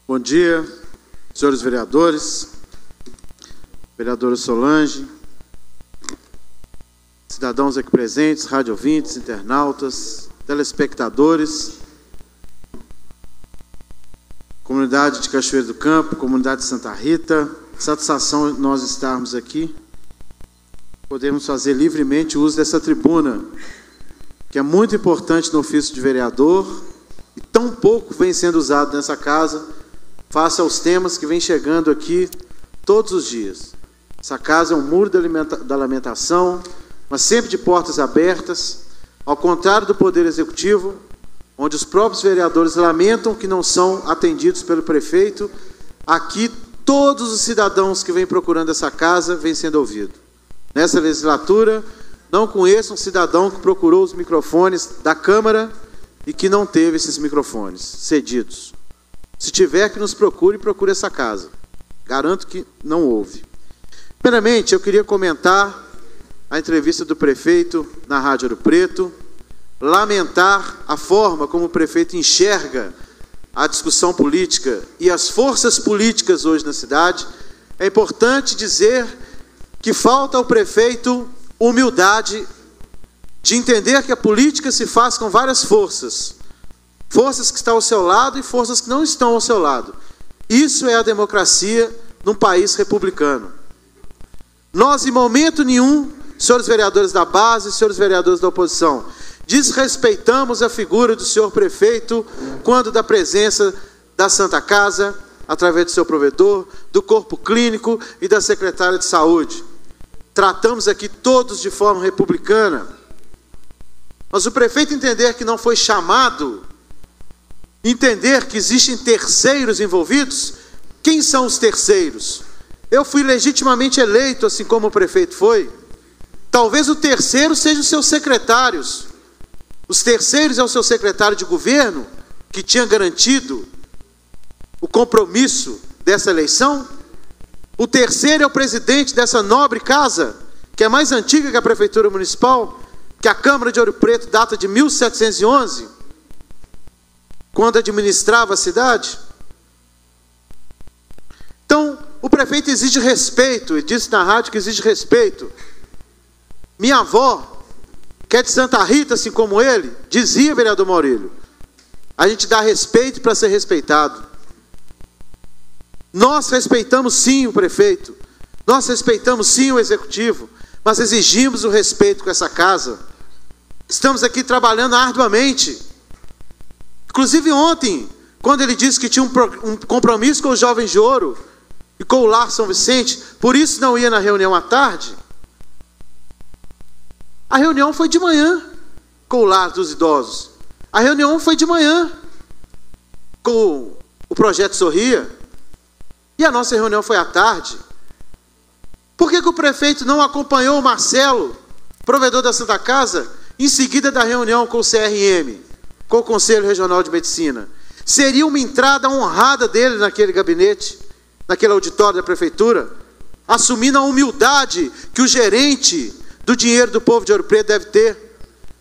Bom dia, senhores vereadores, vereadora Solange, cidadãos aqui presentes, rádio ouvintes, internautas, telespectadores, comunidade de Cachoeira do Campo, comunidade de Santa Rita, satisfação nós estarmos aqui, podemos fazer livremente uso dessa tribuna, que é muito importante no ofício de vereador e tão pouco vem sendo usado nessa casa, face aos temas que vem chegando aqui todos os dias. Essa casa é um muro da lamentação, mas sempre de portas abertas, ao contrário do Poder Executivo, onde os próprios vereadores lamentam que não são atendidos pelo prefeito. Aqui, todos os cidadãos que vêm procurando essa casa vêm sendo ouvidos. Nessa legislatura, não conheço um cidadão que procurou os microfones da Câmara e que não teve esses microfones cedidos. Se tiver, que nos procure essa casa. Garanto que não houve. Primeiramente, eu queria comentar a entrevista do prefeito na Rádio Ouro Preto, lamentar a forma como o prefeito enxerga a discussão política e as forças políticas hoje na cidade. É importante dizer que falta ao prefeito humildade de entender que a política se faz com várias forças. Forças que estão ao seu lado e forças que não estão ao seu lado. Isso é a democracia num país republicano. Nós, em momento nenhum, senhores vereadores da base, senhores vereadores da oposição, desrespeitamos a figura do senhor prefeito quando da presença da Santa Casa, através do seu provedor, do corpo clínico e da secretária de saúde. Tratamos aqui todos de forma republicana. Mas o prefeito entender que não foi chamado, entender que existem terceiros envolvidos. Quem são os terceiros? Eu fui legitimamente eleito, assim como o prefeito foi. Talvez o terceiro seja os seus secretários. Os terceiros é o seu secretário de governo, que tinha garantido o compromisso dessa eleição. O terceiro é o presidente dessa nobre casa, que é mais antiga que a Prefeitura Municipal, que a Câmara de Ouro Preto data de 1711, quando administrava a cidade. Então, o prefeito exige respeito, e disse na rádio que exige respeito. Minha avó, que é de Santa Rita, assim como ele, dizia, vereador Maurílio, a gente dá respeito para ser respeitado. Nós respeitamos sim o prefeito, nós respeitamos sim o executivo, mas exigimos o respeito com essa casa. Estamos aqui trabalhando arduamente. Inclusive ontem, quando ele disse que tinha um compromisso com os Jovens de Ouro e com o Lar São Vicente, por isso não ia na reunião à tarde. A reunião foi de manhã com o Lar dos Idosos. A reunião foi de manhã com o Projeto Sorria. E a nossa reunião foi à tarde. Por que o prefeito não acompanhou o Marcelo, provedor da Santa Casa, em seguida da reunião com o CRM, com o Conselho Regional de Medicina? Seria uma entrada honrada dele naquele gabinete, naquele auditório da prefeitura, assumindo a humildade que o gerente do dinheiro do povo de Ouro Preto deve ter.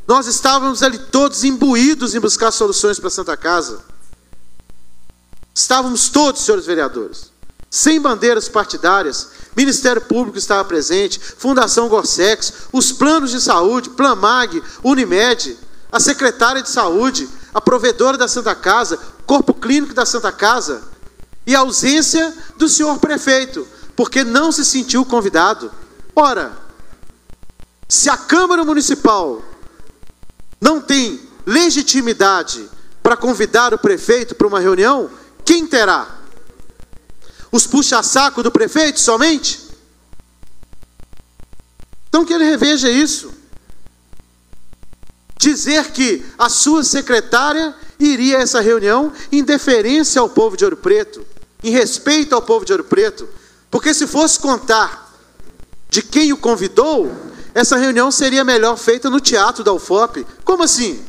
Nós estávamos ali todos imbuídos em buscar soluções para a Santa Casa. Estávamos todos, senhores vereadores, sem bandeiras partidárias. Ministério Público estava presente, Fundação Gorsex, os planos de saúde, Planmag, Unimed, a secretária de saúde, a provedora da Santa Casa, corpo clínico da Santa Casa, e a ausência do senhor prefeito, porque não se sentiu convidado. Ora, se a Câmara Municipal não tem legitimidade para convidar o prefeito para uma reunião, quem terá? Os puxa-saco do prefeito somente? Então que ele reveja isso. Dizer que a sua secretária iria a essa reunião em deferência ao povo de Ouro Preto, em respeito ao povo de Ouro Preto, porque se fosse contar de quem o convidou, essa reunião seria melhor feita no Teatro da UFOP. Como assim?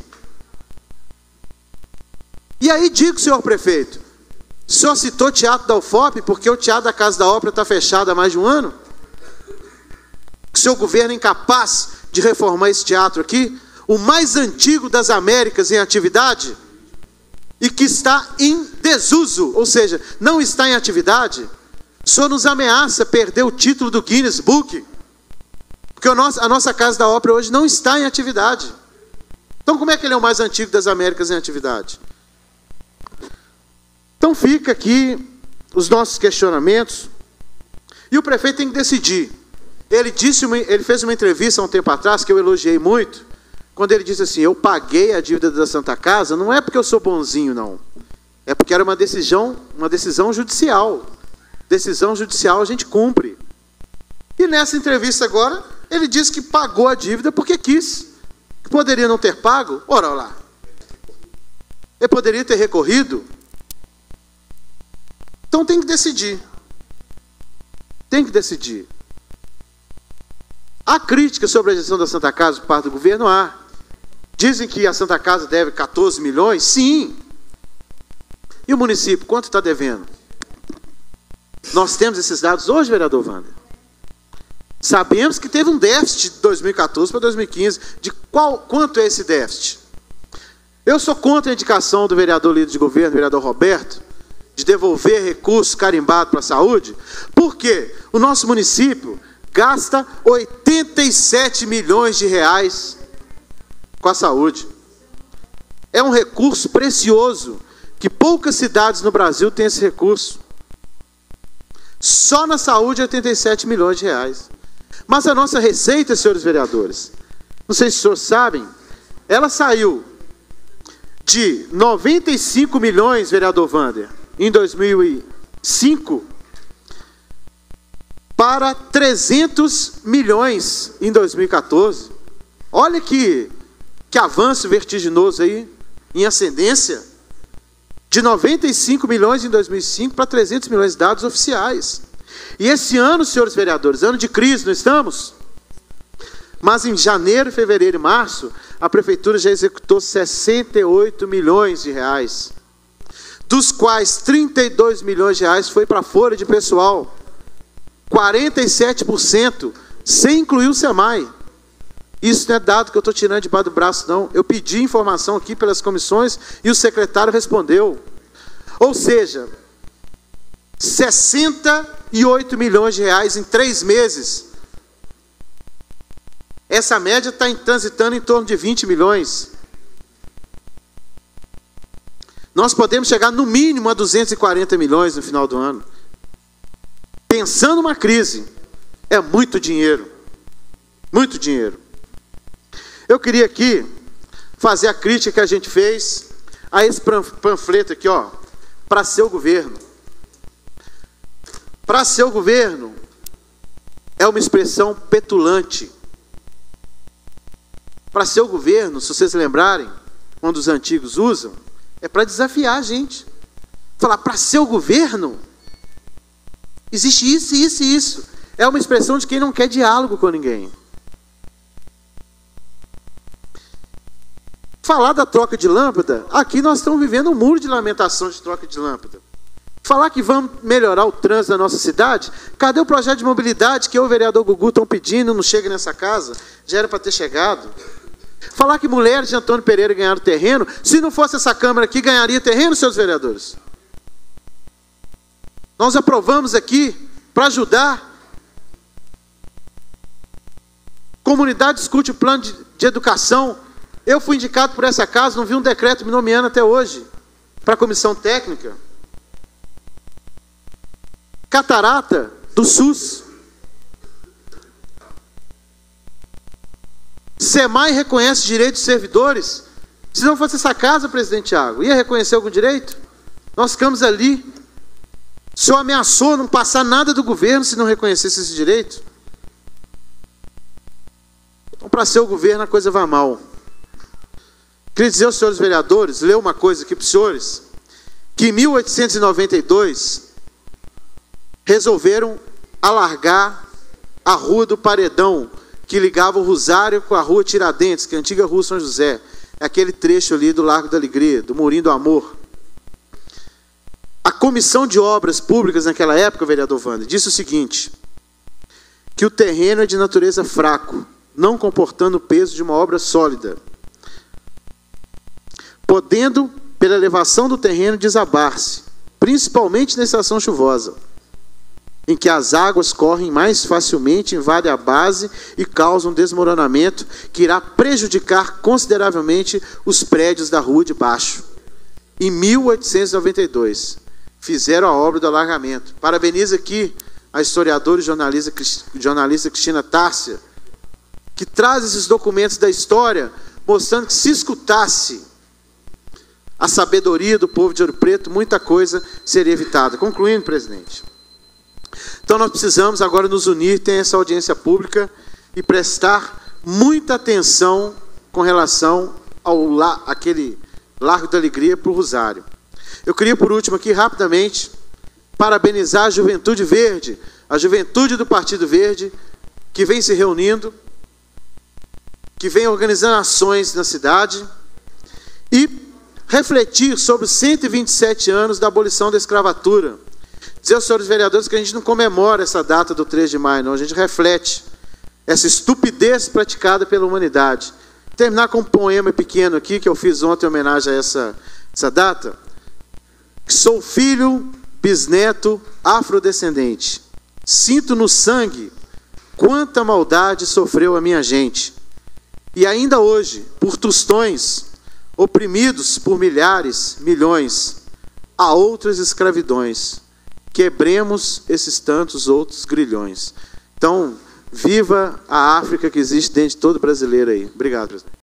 E aí digo, senhor prefeito, o senhor citou Teatro da UFOP porque o Teatro da Casa da Ópera está fechado há mais de um ano? O seu governo é incapaz de reformar esse teatro aqui, o mais antigo das Américas em atividade? e que está em desuso, ou seja, não está em atividade, o senhor nos ameaça perder o título do Guinness Book, porque a nossa Casa da Ópera hoje não está em atividade. Então como é que ele é o mais antigo das Américas em atividade? Então fica aqui os nossos questionamentos, e o prefeito tem que decidir. Ele fez uma entrevista há um tempo atrás, que eu elogiei muito, quando ele disse assim: eu paguei a dívida da Santa Casa, não é porque eu sou bonzinho, não. É porque era uma decisão judicial. Decisão judicial a gente cumpre. E nessa entrevista agora, ele disse que pagou a dívida porque quis. Que poderia não ter pago? Ora lá. Ele poderia ter recorrido. Então tem que decidir. Tem que decidir. Há crítica sobre a gestão da Santa Casa por parte do governo? Há. Dizem que a Santa Casa deve 14 milhões? Sim. E o município, quanto está devendo? Nós temos esses dados hoje, vereador Wander. Sabemos que teve um déficit de 2014 para 2015. Quanto é esse déficit? Eu sou contra a indicação do vereador líder de governo, vereador Roberto, de devolver recursos carimbados para a saúde, porque o nosso município gasta 87 milhões de reais com a saúde. É um recurso precioso, que poucas cidades no Brasil têm esse recurso. Só na saúde, 87 milhões de reais. Mas a nossa receita, senhores vereadores, não sei se os senhores sabem, ela saiu de 95 milhões, vereador Wander, em 2005, para 300 milhões em 2014. Olha que avanço vertiginoso aí, em ascendência, de 95 milhões em 2005 para 300 milhões de dados oficiais. E esse ano, senhores vereadores, ano de crise, não estamos? Mas em janeiro, fevereiro e março, a prefeitura já executou 68 milhões de reais, dos quais 32 milhões de reais foi para a folha de pessoal, 47%, sem incluir o SEMAI. Isso não é dado que eu estou tirando debaixo do braço, não. Eu pedi informação aqui pelas comissões e o secretário respondeu. Ou seja, 68 milhões de reais em 3 meses. Essa média está transitando em torno de 20 milhões. Nós podemos chegar no mínimo a 240 milhões no final do ano. Pensando numa crise, é muito dinheiro. Muito dinheiro. Eu queria aqui fazer a crítica que a gente fez a esse panfleto aqui, ó, para seu governo. Para seu governo é uma expressão petulante. Para seu governo, se vocês lembrarem, quando os antigos usam, é para desafiar a gente. Falar, para seu governo, existe isso, isso e isso. É uma expressão de quem não quer diálogo com ninguém. Falar da troca de lâmpada, aqui nós estamos vivendo um muro de lamentação de troca de lâmpada. Falar que vamos melhorar o trânsito da nossa cidade, cadê o projeto de mobilidade que eu e o vereador Gugu estão pedindo, não chega nessa casa, já era para ter chegado. Falar que mulheres de Antônio Pereira ganharam terreno, se não fosse essa Câmara aqui, ganharia terreno, seus vereadores? Nós aprovamos aqui para ajudar. Comunidade discute o plano de educação. Eu fui indicado por essa casa, não vi um decreto me nomeando até hoje para a comissão técnica. Catarata do SUS. SEMAI reconhece direitos dos servidores. Se não fosse essa casa, presidente Thiago, ia reconhecer algum direito? Nós ficamos ali. O senhor ameaçou não passar nada do governo se não reconhecesse esse direito. Então, para ser o governo, a coisa vai mal. Queria dizer aos senhores vereadores, ler uma coisa aqui para os senhores, que em 1892 resolveram alargar a Rua do Paredão, que ligava o Rosário com a Rua Tiradentes, que é a antiga Rua São José. É aquele trecho ali do Largo da Alegria, do Murinho do Amor. A Comissão de Obras Públicas naquela época, vereador Wander, disse o seguinte, que o terreno é de natureza fraco, não comportando o peso de uma obra sólida, podendo pela elevação do terreno, desabar-se, principalmente na estação chuvosa, em que as águas correm mais facilmente, invadem a base e causam desmoronamento que irá prejudicar consideravelmente os prédios da rua de baixo. Em 1892, fizeram a obra do alargamento. Parabenizo aqui a historiadora e jornalista Cristina Tárcia, que traz esses documentos da história, mostrando que se escutasse a sabedoria do povo de Ouro Preto, muita coisa seria evitada. Concluindo, presidente. Então nós precisamos agora nos unir, ter essa audiência pública e prestar muita atenção com relação ao aquele Largo da Alegria para o Rosário. Eu queria, por último, aqui rapidamente, parabenizar a Juventude Verde, a juventude do Partido Verde, que vem se reunindo, que vem organizando ações na cidade, e refletir sobre os 127 anos da abolição da escravatura. Dizer aos senhores vereadores que a gente não comemora essa data do 3 de maio, não. A gente reflete essa estupidez praticada pela humanidade. Terminar com um poema pequeno aqui, que eu fiz ontem em homenagem a essa data. Sou filho, bisneto, afrodescendente. Sinto no sangue quanta maldade sofreu a minha gente. E ainda hoje, por tostões, oprimidos por milhares, milhões, há outras escravidões. Quebremos esses tantos outros grilhões. Então, viva a África que existe dentro de todo brasileiro aí. Obrigado, presidente.